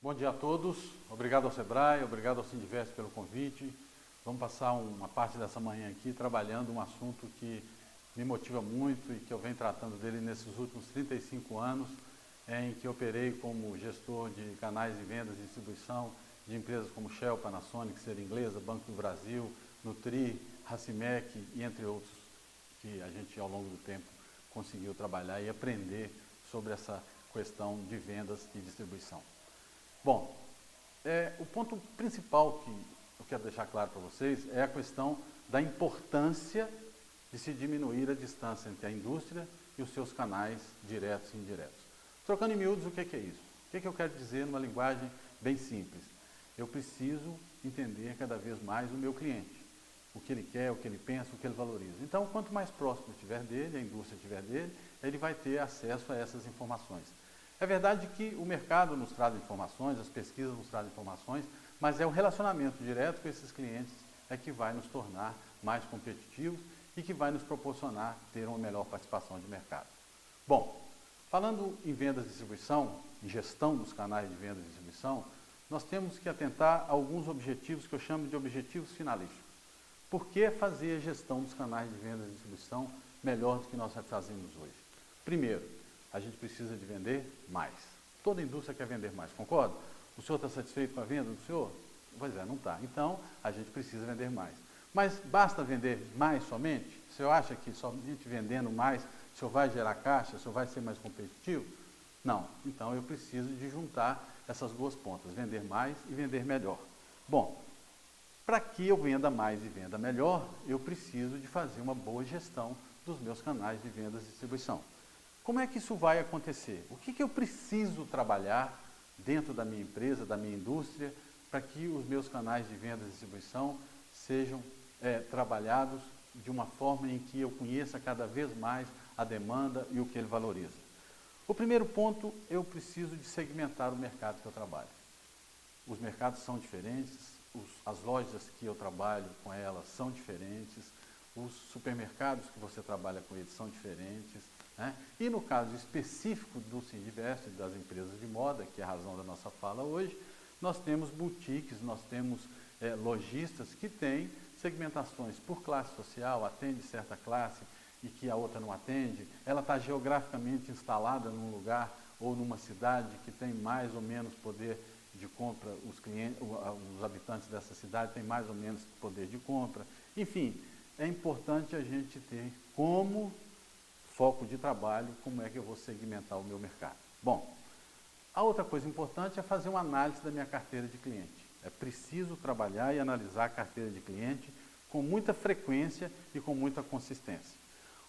Bom dia a todos, obrigado ao Sebrae, obrigado ao Sindivest pelo convite. Vamos passar uma parte dessa manhã aqui trabalhando um assunto que me motiva muito e que eu venho tratando dele nesses últimos 35 anos, em que operei como gestor de canais de vendas e distribuição de empresas como Shell, Panasonic, Ser Inglesa, Banco do Brasil, Nutri, Racimec e entre outros que a gente ao longo do tempo conseguiu trabalhar e aprender sobre essa questão de vendas e distribuição. Bom, o ponto principal que eu quero deixar claro para vocês é a questão da importância de se diminuir a distância entre a indústria e os seus canais diretos e indiretos. Trocando em miúdos, o que é isso? O que eu quero dizer numa linguagem bem simples? Eu preciso entender cada vez mais o meu cliente, o que ele quer, o que ele pensa, o que ele valoriza. Então, quanto mais próximo eu estiver dele, a indústria estiver dele, ele vai ter acesso a essas informações. É verdade que o mercado nos traz informações, as pesquisas nos trazem informações, mas é o relacionamento direto com esses clientes que vai nos tornar mais competitivos e que vai nos proporcionar ter uma melhor participação de mercado. Bom, falando em vendas e distribuição, em gestão dos canais de vendas e distribuição, nós temos que atentar a alguns objetivos que eu chamo de objetivos finalísticos. Por que fazer a gestão dos canais de vendas e distribuição melhor do que nós fazemos hoje? Primeiro, a gente precisa de vender mais. Toda indústria quer vender mais, concorda? O senhor está satisfeito com a venda do senhor? Pois é, não está. Então, a gente precisa vender mais. Mas basta vender mais somente? O senhor acha que somente vendendo mais o senhor vai gerar caixa, o senhor vai ser mais competitivo? Não. Então, eu preciso de juntar essas duas pontas, vender mais e vender melhor. Bom, para que eu venda mais e venda melhor, eu preciso de fazer uma boa gestão dos meus canais de vendas e distribuição. Como é que isso vai acontecer? O que eu preciso trabalhar dentro da minha empresa, da minha indústria, para que os meus canais de vendas e distribuição sejam trabalhados de uma forma em que eu conheça cada vez mais a demanda e o que ele valoriza? O primeiro ponto, eu preciso de segmentar o mercado que eu trabalho. Os mercados são diferentes, as lojas que eu trabalho com elas são diferentes, os supermercados que você trabalha com eles são diferentes, né? E no caso específico do Sindivest, das empresas de moda, que é a razão da nossa fala hoje, nós temos boutiques, nós temos lojistas que têm segmentações por classe social, atende certa classe e que a outra não atende, ela está geograficamente instalada num lugar ou numa cidade que tem mais ou menos poder de compra, os habitantes dessa cidade têm mais ou menos poder de compra. Enfim, é importante a gente ter como foco de trabalho, como é que eu vou segmentar o meu mercado. Bom, a outra coisa importante é fazer uma análise da minha carteira de cliente. É preciso trabalhar e analisar a carteira de cliente com muita frequência e com muita consistência.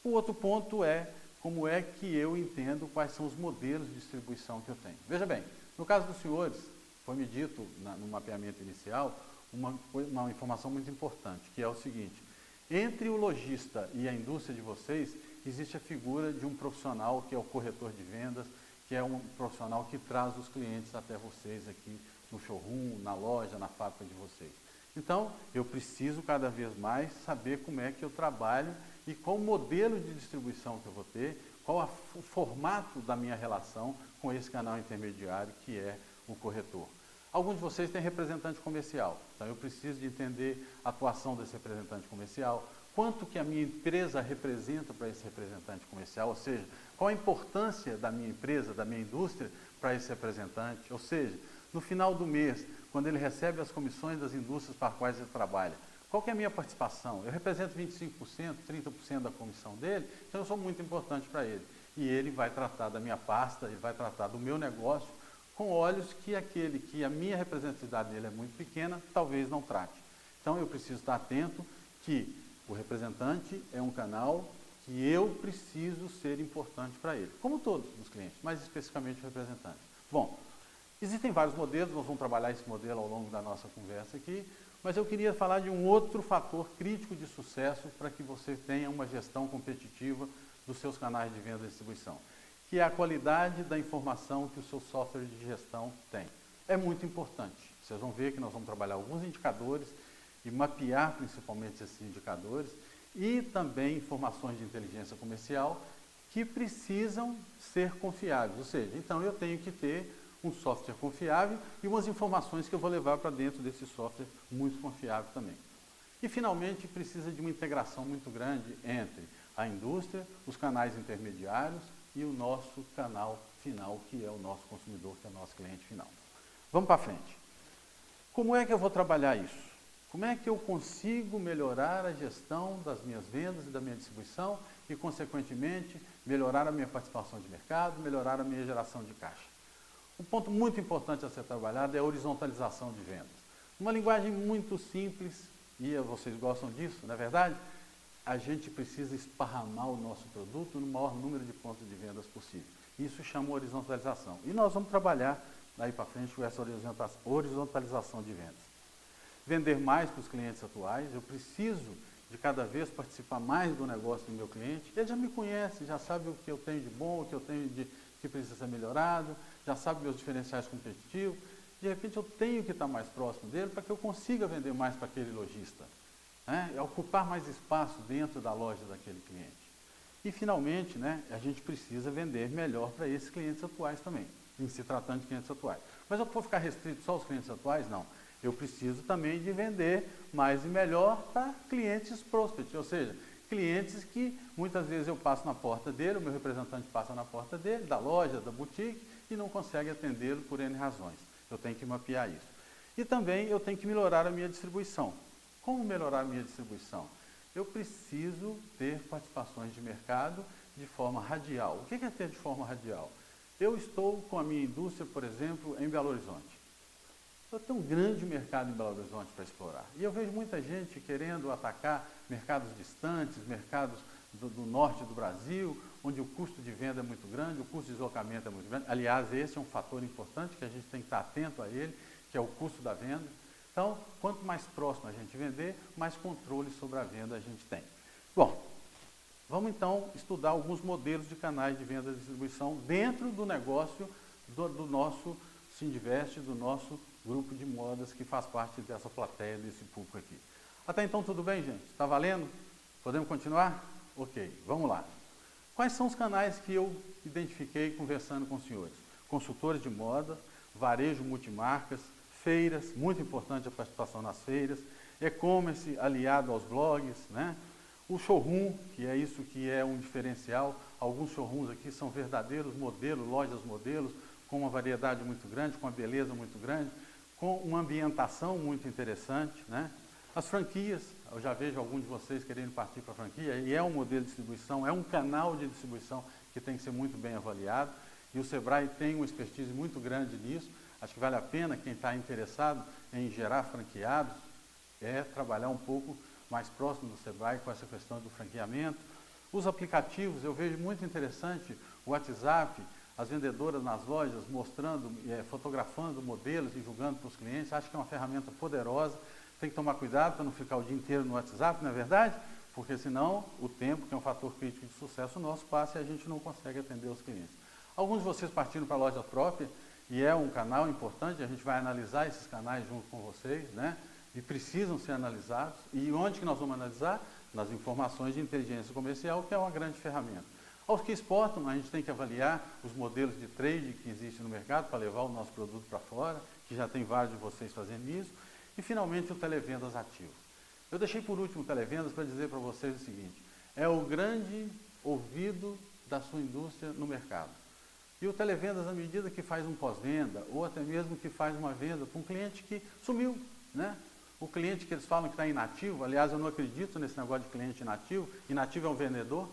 O outro ponto é como é que eu entendo quais são os modelos de distribuição que eu tenho. Veja bem, no caso dos senhores, foi-me dito no mapeamento inicial uma informação muito importante, que é o seguinte: entre o lojista e a indústria de vocês, existe a figura de um profissional que é o corretor de vendas, que é um profissional que traz os clientes até vocês aqui no showroom, na loja, na fábrica de vocês. Então, eu preciso cada vez mais saber como é que eu trabalho e qual o modelo de distribuição que eu vou ter, qual o formato da minha relação com esse canal intermediário que é o corretor. Alguns de vocês têm representante comercial, então eu preciso de entender a atuação desse representante comercial, quanto que a minha empresa representa para esse representante comercial, ou seja, qual a importância da minha empresa, da minha indústria para esse representante, ou seja, no final do mês, quando ele recebe as comissões das indústrias para as quais ele trabalha, qual que é a minha participação? Eu represento 25%, 30% da comissão dele, então eu sou muito importante para ele. E ele vai tratar da minha pasta, ele vai tratar do meu negócio com olhos que aquele que a minha representatividade dele é muito pequena, talvez não trate. Então eu preciso estar atento que o representante é um canal que eu preciso ser importante para ele, como todos os clientes, mas especificamente o representante. Bom, existem vários modelos, nós vamos trabalhar esse modelo ao longo da nossa conversa aqui, mas eu queria falar de um outro fator crítico de sucesso para que você tenha uma gestão competitiva dos seus canais de venda e distribuição, que é a qualidade da informação que o seu software de gestão tem. É muito importante. Vocês vão ver que nós vamos trabalhar alguns indicadores e mapear principalmente esses indicadores e também informações de inteligência comercial que precisam ser confiáveis. Ou seja, então eu tenho que ter um software confiável e umas informações que eu vou levar para dentro desse software muito confiável também. E, finalmente, precisa de uma integração muito grande entre a indústria, os canais intermediários e o nosso canal final, que é o nosso consumidor, que é o nosso cliente final. Vamos para frente. Como é que eu vou trabalhar isso? Como é que eu consigo melhorar a gestão das minhas vendas e da minha distribuição e, consequentemente, melhorar a minha participação de mercado, melhorar a minha geração de caixa? Um ponto muito importante a ser trabalhado é a horizontalização de vendas. Uma linguagem muito simples, e vocês gostam disso, não é verdade? A gente precisa esparramar o nosso produto no maior número de pontos de vendas possível. Isso chama horizontalização. E nós vamos trabalhar daí para frente com essa horizontalização de vendas. Vender mais para os clientes atuais, eu preciso de cada vez participar mais do negócio do meu cliente. Ele já me conhece, já sabe o que eu tenho de bom, o que eu tenho de que precisa ser melhorado, já sabe meus diferenciais competitivos. De repente eu tenho que estar mais próximo dele para que eu consiga vender mais para aquele lojista. É ocupar mais espaço dentro da loja daquele cliente. E, finalmente, a gente precisa vender melhor para esses clientes atuais também, em se tratando de clientes atuais. Mas eu vou ficar restrito só aos clientes atuais? Não. Eu preciso também de vender mais e melhor para clientes prospect, ou seja, clientes que muitas vezes eu passo na porta dele, o meu representante passa na porta dele, da loja, da boutique, e não consegue atendê-lo por N razões. Eu tenho que mapear isso. E também eu tenho que melhorar a minha distribuição. Como melhorar a minha distribuição? Eu preciso ter participações de mercado de forma radial. O que é ter de forma radial? Eu estou com a minha indústria, por exemplo, em Belo Horizonte. Eu tenho um grande mercado em Belo Horizonte para explorar. E eu vejo muita gente querendo atacar mercados distantes, mercados do norte do Brasil, onde o custo de venda é muito grande, o custo de deslocamento é muito grande. Aliás, esse é um fator importante que a gente tem que estar atento a ele, que é o custo da venda. Então, quanto mais próximo a gente vender, mais controle sobre a venda a gente tem. Bom, vamos então estudar alguns modelos de canais de venda e distribuição dentro do negócio do nosso Sindivest, do nosso grupo de modas que faz parte dessa plateia, desse público aqui. Até então tudo bem, gente? Está valendo? Podemos continuar? Ok, vamos lá. Quais são os canais que eu identifiquei conversando com os senhores? Consultores de moda, varejo multimarcas, feiras, muito importante a participação nas feiras, e-commerce aliado aos blogs, o showroom, que é isso que é um diferencial. Alguns showrooms aqui são verdadeiros modelos, lojas modelos, com uma variedade muito grande, com uma beleza muito grande, com uma ambientação muito interessante. As franquias, eu já vejo alguns de vocês querendo partir para a franquia, e é um modelo de distribuição, é um canal de distribuição que tem que ser muito bem avaliado, e o Sebrae tem uma expertise muito grande nisso. Acho que vale a pena, quem está interessado em gerar franqueados, trabalhar um pouco mais próximo do Sebrae com essa questão do franqueamento. Os aplicativos, eu vejo muito interessante o WhatsApp, as vendedoras nas lojas mostrando, fotografando modelos e julgando para os clientes. Acho que é uma ferramenta poderosa. Tem que tomar cuidado para não ficar o dia inteiro no WhatsApp, não é verdade? Porque senão o tempo, que é um fator crítico de sucesso nosso, passa e a gente não consegue atender os clientes. Alguns de vocês partiram para a loja própria, e é um canal importante, a gente vai analisar esses canais junto com vocês, e precisam ser analisados. E onde que nós vamos analisar? Nas informações de inteligência comercial, que é uma grande ferramenta. Aos que exportam, a gente tem que avaliar os modelos de trade que existem no mercado para levar o nosso produto para fora, que já tem vários de vocês fazendo isso. E, finalmente, o televendas ativo. Eu deixei por último o televendas para dizer para vocês o seguinte: é o grande ouvido da sua indústria no mercado. E o televendas, à medida que faz um pós-venda, ou até mesmo que faz uma venda para um cliente que sumiu, O cliente que eles falam que está inativo, aliás, eu não acredito nesse negócio de cliente inativo. Inativo é um vendedor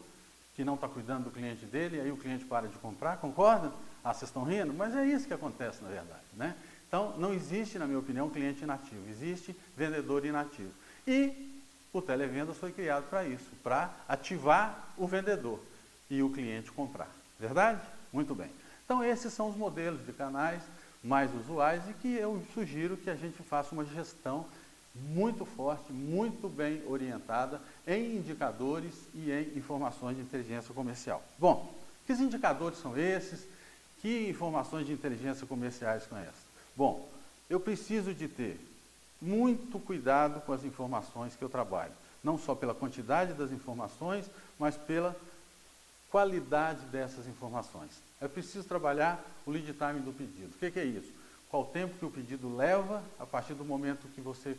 que não está cuidando do cliente dele, e aí o cliente para de comprar, concorda? Ah, vocês estão rindo? Mas é isso que acontece, na verdade, Então, não existe, na minha opinião, cliente inativo, existe vendedor inativo. E o televendas foi criado para isso, para ativar o vendedor e o cliente comprar. Verdade? Muito bem. Então, esses são os modelos de canais mais usuais e que eu sugiro que a gente faça uma gestão muito forte, muito bem orientada em indicadores e em informações de inteligência comercial. Bom, que indicadores são esses? Que informações de inteligência comerciais são essas? Bom, eu preciso de ter muito cuidado com as informações que eu trabalho. Não só pela quantidade das informações, mas pela qualidade dessas informações. É preciso trabalhar o lead time do pedido. O que é isso? Qual o tempo que o pedido leva a partir do momento que você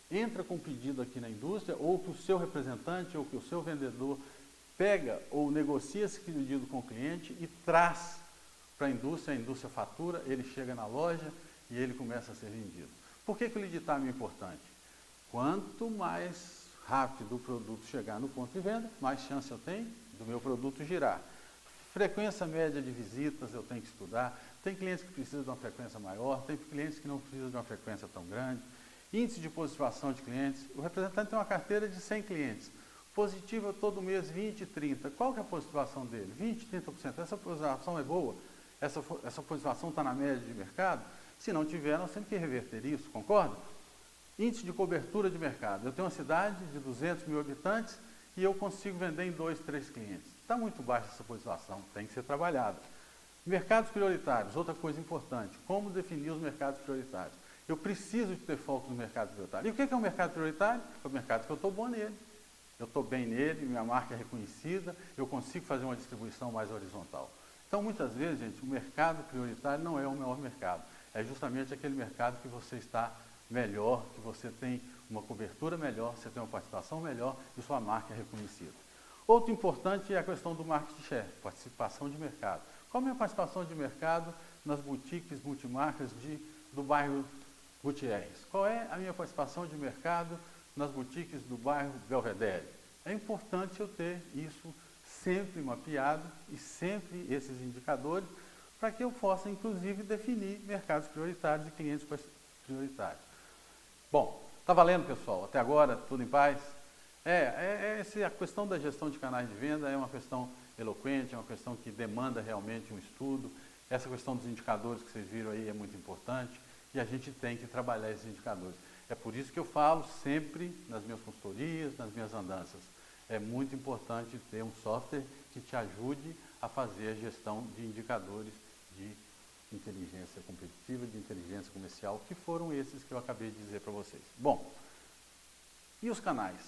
entra com o pedido aqui na indústria, ou que o seu representante, ou que o seu vendedor pega ou negocia esse pedido com o cliente e traz para a indústria fatura, ele chega na loja e ele começa a ser vendido. Por que o lead time é importante? Quanto mais rápido o produto chegar no ponto de venda, mais chance eu tenho do meu produto girar. Frequência média de visitas eu tenho que estudar. Tem clientes que precisam de uma frequência maior, tem clientes que não precisam de uma frequência tão grande. Índice de positivação de clientes. O representante tem uma carteira de 100 clientes. Positiva todo mês 20, 30. Qual que é a positivação dele? 20, 30%. Essa positivação é boa? Essa positivação está na média de mercado? Se não tiver, nós temos que reverter isso, concorda? Índice de cobertura de mercado. Eu tenho uma cidade de 200 mil habitantes e eu consigo vender em 2, 3 clientes. Está muito baixa essa positivação, tem que ser trabalhada. Mercados prioritários, outra coisa importante. Como definir os mercados prioritários? Eu preciso de ter foco no mercado prioritário. E o que é um mercado prioritário? É o mercado que eu estou bom nele. Eu estou bem nele, minha marca é reconhecida, eu consigo fazer uma distribuição mais horizontal. Então, muitas vezes, gente, o mercado prioritário não é o melhor mercado. É justamente aquele mercado que você está melhor, que você tem uma cobertura melhor, você tem uma participação melhor e sua marca é reconhecida. Outro importante é a questão do market share, participação de mercado. Qual é a minha participação de mercado nas boutiques multimarcas do bairro Gutierrez? Qual é a minha participação de mercado nas boutiques do bairro Belvedere? É importante eu ter isso sempre mapeado e sempre esses indicadores para que eu possa, inclusive, definir mercados prioritários e clientes prioritários. Bom, está valendo, pessoal? Até agora, tudo em paz? A questão da gestão de canais de venda é uma questão eloquente, é uma questão que demanda realmente um estudo. Essa questão dos indicadores que vocês viram aí é muito importante e a gente tem que trabalhar esses indicadores. É por isso que eu falo sempre nas minhas consultorias, nas minhas andanças. É muito importante ter um software que te ajude a fazer a gestão de indicadores de inteligência competitiva, de inteligência comercial, que foram esses que eu acabei de dizer para vocês. Bom, e os canais?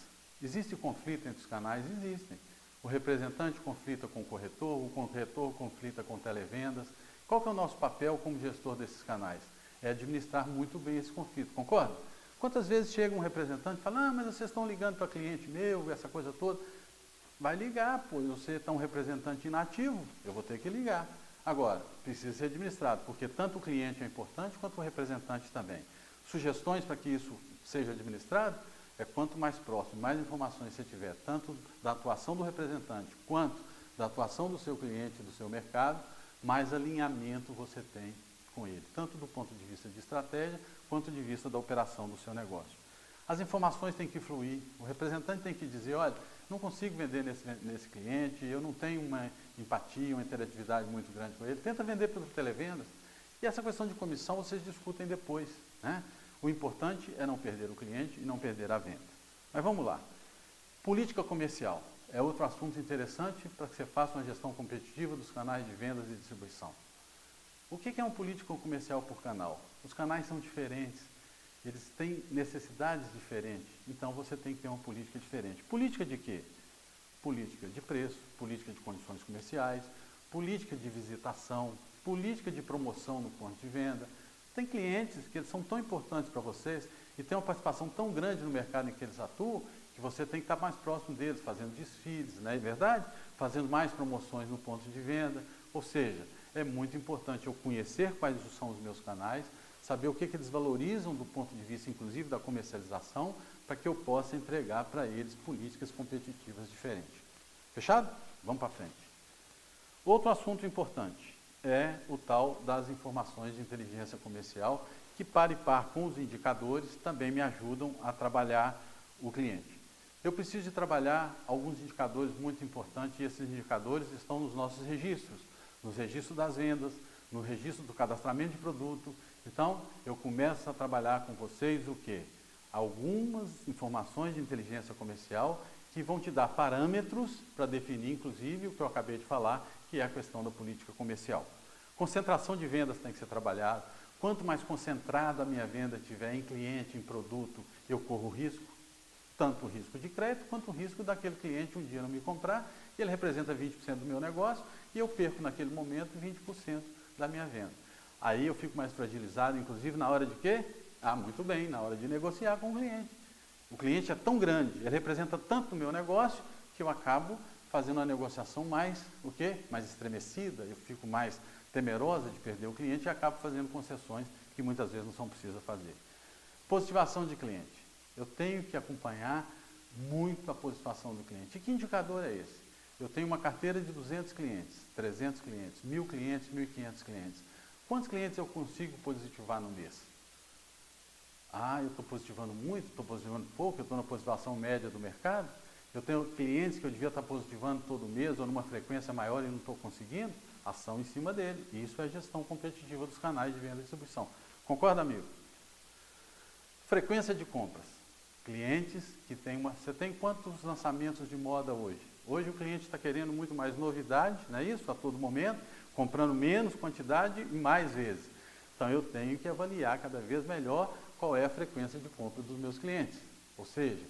Existe conflito entre os canais? Existem. O representante conflita com o corretor conflita com televendas. Qual que é o nosso papel como gestor desses canais? É administrar muito bem esse conflito, concorda? Quantas vezes chega um representante e fala, mas vocês estão ligando para cliente meu, essa coisa toda. Vai ligar, pô, você está um representante inativo, eu vou ter que ligar. Agora, precisa ser administrado, porque tanto o cliente é importante quanto o representante também. Sugestões para que isso seja administrado é quanto mais próximo, mais informações você tiver, tanto da atuação do representante quanto da atuação do seu cliente, do seu mercado, mais alinhamento você tem com ele, tanto do ponto de vista de estratégia, quanto de vista da operação do seu negócio. As informações têm que fluir, o representante tem que dizer, olha, não consigo vender nesse cliente, eu não tenho uma empatia, uma interatividade muito grande com ele, tenta vender pelas televendas. E essa questão de comissão vocês discutem depois, né? O importante é não perder o cliente e não perder a venda. Mas vamos lá. Política comercial é outro assunto interessante para que você faça uma gestão competitiva dos canais de vendas e distribuição. O que é uma política comercial por canal? Os canais são diferentes, eles têm necessidades diferentes, então você tem que ter uma política diferente. Política de quê? Política de preço, política de condições comerciais, política de visitação, política de promoção no ponto de venda. Tem clientes que eles são tão importantes para vocês e têm uma participação tão grande no mercado em que eles atuam, que você tem que estar mais próximo deles, fazendo desfiles, não é verdade? Fazendo mais promoções no ponto de venda. Ou seja, é muito importante eu conhecer quais são os meus canais, saber o que eles valorizam do ponto de vista, inclusive, da comercialização, para que eu possa entregar para eles políticas competitivas diferentes. Fechado? Vamos para frente. Outro assunto importante é o tal das informações de inteligência comercial, que par e par com os indicadores também me ajudam a trabalhar o cliente. Eu preciso de trabalhar alguns indicadores muito importantes e esses indicadores estão nos nossos registros, nos registros das vendas, no registro do cadastramento de produto. Então, eu começo a trabalhar com vocês o quê? Algumas informações de inteligência comercial que vão te dar parâmetros para definir, inclusive, o que eu acabei de falar, que é a questão da política comercial. Concentração de vendas tem que ser trabalhada. Quanto mais concentrada a minha venda tiver em cliente, em produto, eu corro risco. Tanto o risco de crédito, quanto o risco daquele cliente um dia não me comprar e ele representa 20% do meu negócio e eu perco naquele momento 20% da minha venda. Aí eu fico mais fragilizado, inclusive na hora de quê? Ah, muito bem, na hora de negociar com o cliente. O cliente é tão grande, ele representa tanto o meu negócio que eu acabo fazendo uma negociação mais, o quê? Mais estremecida, eu fico mais temerosa de perder o cliente e acabo fazendo concessões que muitas vezes não são precisas fazer. Positivação de cliente. Eu tenho que acompanhar muito a positivação do cliente. E que indicador é esse? Eu tenho uma carteira de 200 clientes, 300 clientes, 1.000 clientes, 1.500 clientes. Quantos clientes eu consigo positivar no mês? Ah, eu estou positivando muito, estou positivando pouco, eu estou na positivação média do mercado. Eu tenho clientes que eu devia estar positivando todo mês ou numa frequência maior e não estou conseguindo. Ação em cima dele. Isso é gestão competitiva dos canais de venda e distribuição. Concorda, amigo? Frequência de compras. Clientes que tem uma... Você tem quantos lançamentos de moda hoje? Hoje o cliente está querendo muito mais novidade, não é isso? A todo momento, comprando menos quantidade e mais vezes. Então eu tenho que avaliar cada vez melhor qual é a frequência de compra dos meus clientes. Ou seja,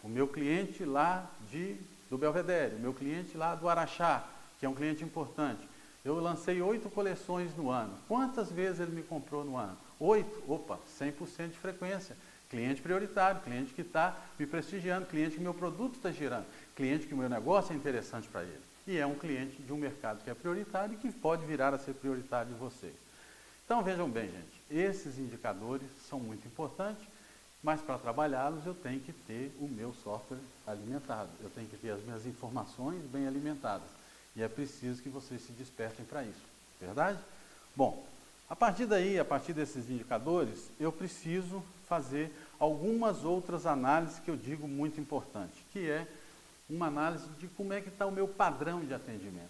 o meu cliente lá do Belvedere, o meu cliente lá do Araxá, que é um cliente importante. Eu lancei 8 coleções no ano. Quantas vezes ele me comprou no ano? 8? Opa, 100% de frequência. Cliente prioritário, cliente que está me prestigiando, cliente que meu produto está girando, cliente que o meu negócio é interessante para ele. E é um cliente de um mercado que é prioritário e que pode virar a ser prioritário de vocês. Então vejam bem, gente, esses indicadores são muito importantes, mas para trabalhá-los eu tenho que ter o meu software alimentado, eu tenho que ter as minhas informações bem alimentadas. E é preciso que vocês se despertem para isso, verdade? Bom, a partir daí, a partir desses indicadores, eu preciso fazer algumas outras análises que eu digo muito importante, que é uma análise de como é que está o meu padrão de atendimento.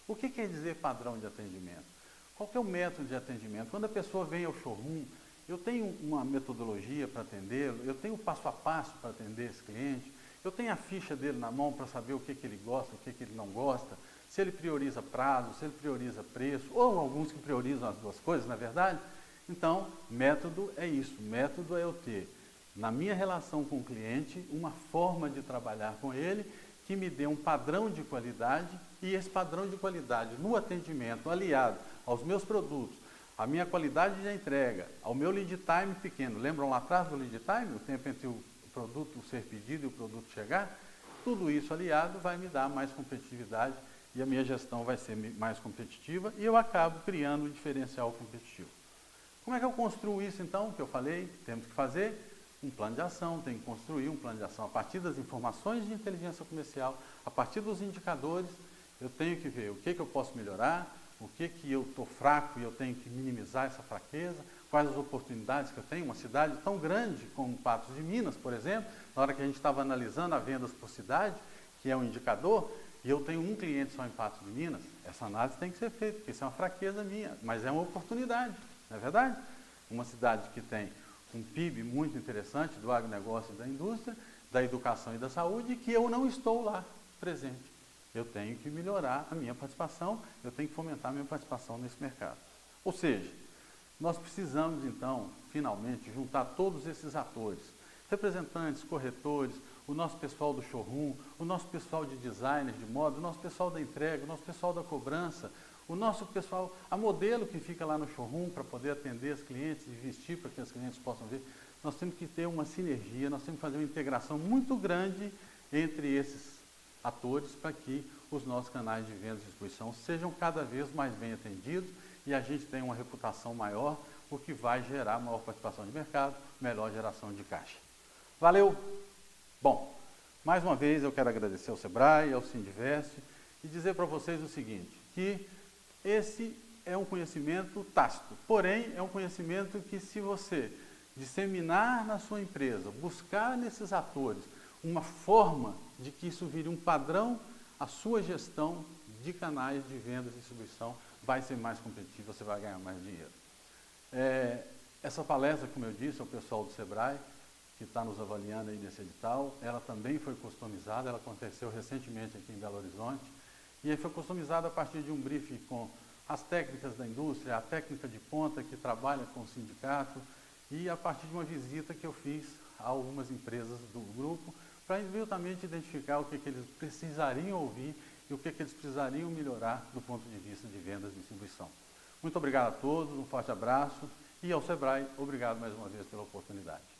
O que quer dizer padrão de atendimento? Qual que é o método de atendimento? Quando a pessoa vem ao showroom, eu tenho uma metodologia para atendê-lo, eu tenho passo a passo para atender esse cliente, eu tenho a ficha dele na mão para saber o que ele gosta, o que ele não gosta, se ele prioriza prazo, se ele prioriza preço, ou alguns que priorizam as duas coisas, na verdade. Então, método é isso, método é eu ter, na minha relação com o cliente, uma forma de trabalhar com ele que me dê um padrão de qualidade e esse padrão de qualidade no atendimento aliado aos meus produtos, à minha qualidade de entrega, ao meu lead time pequeno. Lembram lá atrás do lead time? O tempo entre o produto ser pedido e o produto chegar? Tudo isso aliado vai me dar mais competitividade e a minha gestão vai ser mais competitiva e eu acabo criando um diferencial competitivo. Como é que eu construo isso então? Que eu falei, temos que fazer um plano de ação, tem que construir um plano de ação a partir das informações de inteligência comercial, a partir dos indicadores, eu tenho que ver o que eu posso melhorar, o que eu estou fraco e eu tenho que minimizar essa fraqueza, quais as oportunidades que eu tenho. Uma cidade tão grande como Patos de Minas, por exemplo, na hora que a gente estava analisando as vendas por cidade, que é um indicador, e eu tenho um cliente só em Patos de Minas, essa análise tem que ser feita, porque isso é uma fraqueza minha, mas é uma oportunidade, não é verdade? Uma cidade que tem um PIB muito interessante do agronegócio e da indústria, da educação e da saúde, que eu não estou lá presente. Eu tenho que melhorar a minha participação, eu tenho que fomentar a minha participação nesse mercado. Ou seja, nós precisamos então, finalmente, juntar todos esses atores, representantes, corretores, o nosso pessoal do showroom, o nosso pessoal de designers de moda, o nosso pessoal da entrega, o nosso pessoal da cobrança, o nosso pessoal, a modelo que fica lá no showroom para poder atender os clientes e vestir para que os clientes possam ver. Nós temos que ter uma sinergia, nós temos que fazer uma integração muito grande entre esses atores para que os nossos canais de venda e distribuição sejam cada vez mais bem atendidos e a gente tenha uma reputação maior, o que vai gerar maior participação de mercado, melhor geração de caixa. Valeu! Bom, mais uma vez eu quero agradecer ao Sebrae, ao Sindivest e dizer para vocês o seguinte, que esse é um conhecimento tácito, porém é um conhecimento que se você disseminar na sua empresa, buscar nesses atores uma forma de que isso vire um padrão, a sua gestão de canais de vendas e distribuição vai ser mais competitiva, você vai ganhar mais dinheiro. Essa palestra, como eu disse, é o pessoal do Sebrae, que está nos avaliando aí nesse edital, ela também foi customizada, ela aconteceu recentemente aqui em Belo Horizonte, e aí foi customizada a partir de um briefing com as técnicas da indústria, a técnica de ponta que trabalha com o sindicato, e a partir de uma visita que eu fiz a algumas empresas do grupo, para justamente identificar o que eles precisariam ouvir e o que eles precisariam melhorar do ponto de vista de vendas e distribuição. Muito obrigado a todos, um forte abraço e ao Sebrae, obrigado mais uma vez pela oportunidade.